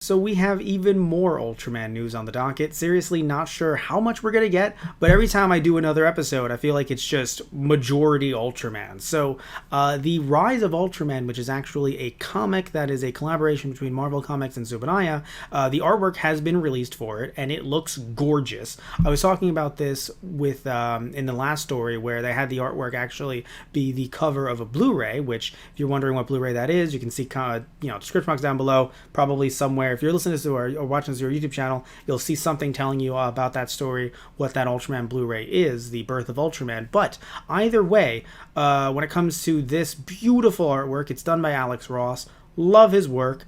So we have even more Ultraman news on the docket. Seriously, not sure how much we're going to get, but every time I do another episode, I feel like it's just majority Ultraman. So the Rise of Ultraman, which is actually a comic that is a collaboration between Marvel Comics and Subanaya, the artwork has been released for it, and it looks gorgeous. I was talking about this with in the last story where they had the artwork actually be the cover of a Blu-ray, which if you're wondering what Blu-ray that is, you can see description box down below, probably somewhere. If you're listening to this or watching this on your YouTube channel, you'll see something telling you about that story, what that Ultraman Blu-ray is, the birth of Ultraman. But either way, when it comes to this beautiful artwork, it's done by Alex Ross. Love his work.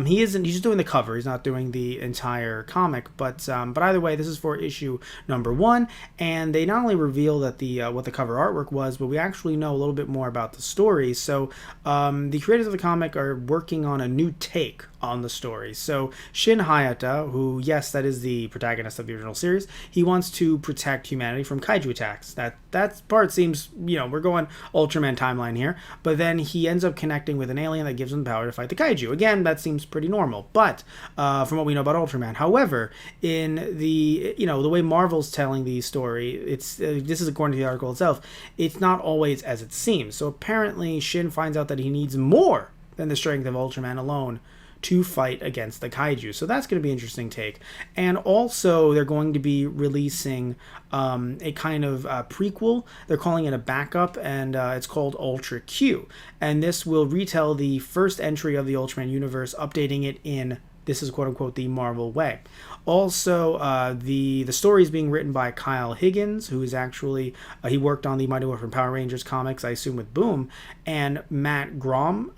He's just doing the cover. He's not doing the entire comic, but either way, this is for issue number 1, and they not only reveal that the what the cover artwork was, but we actually know a little bit more about the story. So the creators of the comic are working on a new take on the story. So Shin Hayata, who, yes, that is the protagonist of the original series, he wants to protect humanity from kaiju attacks. That part seems, we're going Ultraman timeline here, but then he ends up connecting with an alien that gives him the power to fight the kaiju. Again, that seems pretty normal, but from what we know about Ultraman. However, in the the way Marvel's telling the story, it's this is according to the article itself, it's not always as it seems. So apparently Shin finds out that he needs more than the strength of Ultraman alone to fight against the kaiju. So that's going to be an interesting take. And also, they're going to be releasing a kind of prequel. They're calling it a backup, and it's called Ultra Q. And this will retell the first entry of the Ultraman universe, updating it in, this is quote-unquote the Marvel way. Also, the story is being written by Kyle Higgins, who is actually, he worked on the Mighty Morphin Power Rangers comics, I assume with Boom, and Matt Grom,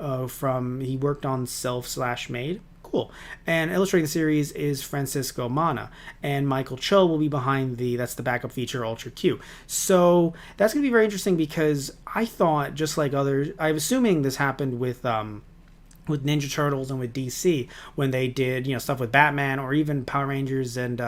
he worked on Self/Made. Cool. And illustrating the series is Francisco Mana, and Michael Cho will be behind that's the backup feature, Ultra Q. So that's going to be very interesting because I thought, just like others, I'm assuming this happened with Ninja Turtles and with DC when they did stuff with Batman or even Power Rangers and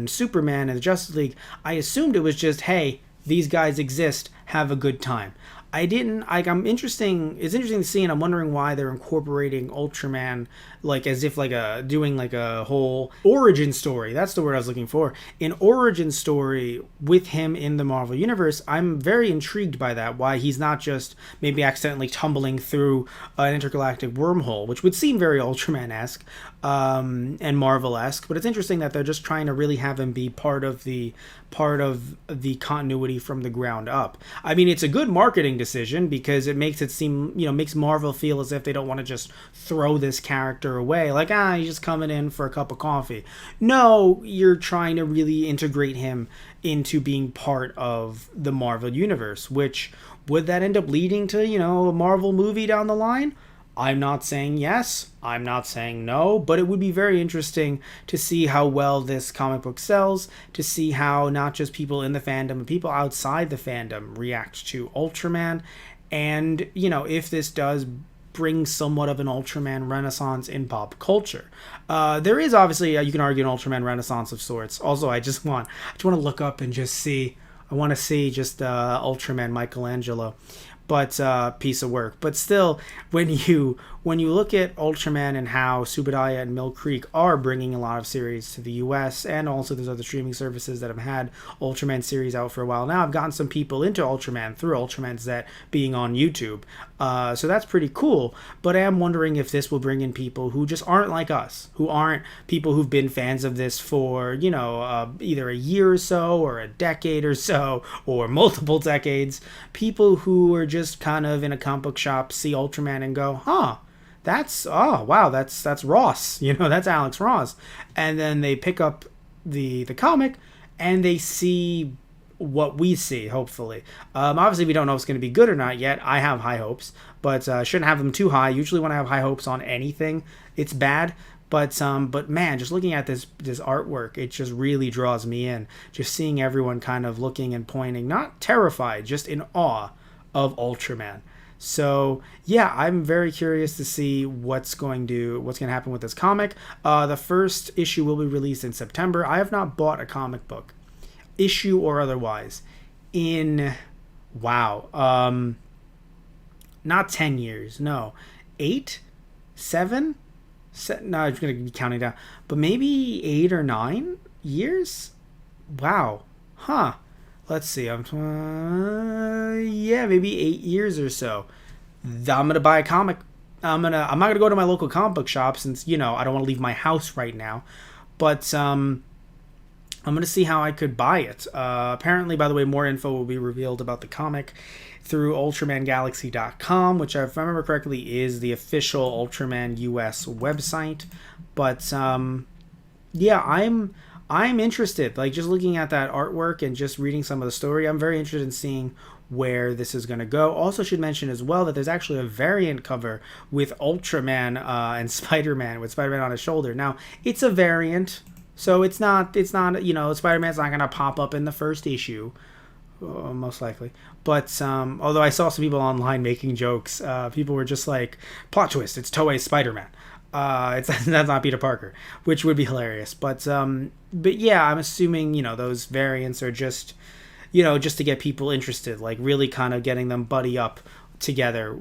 Superman and the Justice League. I assumed it was just, hey, these guys exist, have a good time. I didn't it's interesting to see, and I'm wondering why they're incorporating Ultraman as if doing a whole origin story. That's the word I was looking for. An origin story with him in the Marvel Universe. I'm very intrigued by that, why he's not just maybe accidentally tumbling through an intergalactic wormhole, which would seem very Ultraman-esque and Marvel-esque, but it's interesting that they're just trying to really have him be part of the continuity from the ground up. I mean, it's a good marketing decision because it makes it seem, makes Marvel feel as if they don't want to just throw this character away, he's just coming in for a cup of coffee. No, you're trying to really integrate him into being part of the Marvel universe, which would that end up leading to, a Marvel movie down the line? I'm not saying yes, I'm not saying no, but it would be very interesting to see how well this comic book sells, to see how not just people in the fandom, but people outside the fandom react to Ultraman, and, if this does bring somewhat of an Ultraman renaissance in pop culture. There is obviously, you can argue, an Ultraman renaissance of sorts. Also, I just want to look up and just see, I want to see just Ultraman Michelangelo. But piece of work. But still, when you look at Ultraman and how Subadaya and Mill Creek are bringing a lot of series to the US, and also there's other streaming services that have had Ultraman series out for a while now. I've gotten some people into Ultraman through Ultraman Z being on YouTube. So that's pretty cool. But I am wondering if this will bring in people who just aren't like us, who aren't people who've been fans of this for, either a year or so, or a decade or so, or multiple decades. People who are just kind of in a comic book shop, see Ultraman and go, that's Ross, that's Alex Ross. And then they pick up the comic and they see what we see, hopefully. Obviously, we don't know if it's going to be good or not yet. I have high hopes, but shouldn't have them too high. Usually when I have high hopes on anything, it's bad. But man, just looking at this artwork, it just really draws me in. Just seeing everyone kind of looking and pointing, not terrified, just in awe of Ultraman. So yeah, I'm very curious to see what's going to happen with this comic. The first issue will be released in September. I have not bought a comic book, issue or otherwise, in not 10 years, no, 8, 7, No, I'm going to be counting down. But maybe 8 or 9 years? Wow. Huh. Let's see. Yeah, maybe 8 years or so. I'm gonna buy a comic. I'm not gonna go to my local comic book shop since I don't want to leave my house right now. But I'm gonna see how I could buy it. Apparently, by the way, more info will be revealed about the comic through UltramanGalaxy.com, which, if I remember correctly, is the official Ultraman US website. But yeah, I'm interested. Like, just looking at that artwork and just reading some of the story, I'm very interested in seeing where this is going to go. Also should mention as well that there's actually a variant cover with Ultraman and Spider-Man, with Spider-Man on his shoulder. Now, it's a variant, so it's not Spider-Man's not going to pop up in the first issue, most likely. But although I saw some people online making jokes, people were just like, plot twist, it's Toei's Spider-Man. That's not Peter Parker, which would be hilarious. But yeah, I'm assuming those variants are just just to get people interested, like really kind of getting them buddy up together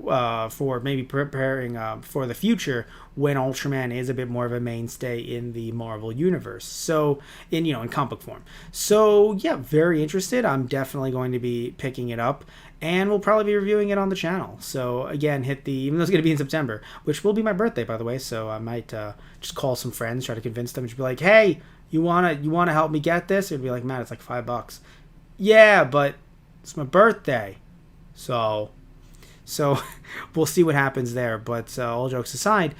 for maybe preparing for the future when Ultraman is a bit more of a mainstay in the Marvel universe. So in comic book form. So yeah, very interested. I'm definitely going to be picking it up. And we'll probably be reviewing it on the channel. So again, even though it's going to be in September, which will be my birthday, by the way. So I might just call some friends, try to convince them, and just be like, "Hey, you wanna help me get this?" It'd be like, "Man, it's like $5." Yeah, but it's my birthday. So we'll see what happens there. But all jokes aside,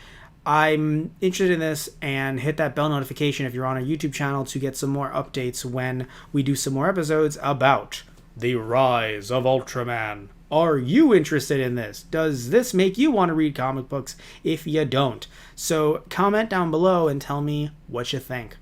I'm interested in this, and hit that bell notification if you're on our YouTube channel to get some more updates when we do some more episodes about the Rise of Ultraman. Are you interested in this? Does this make you want to read comic books if you don't? So comment down below and tell me what you think.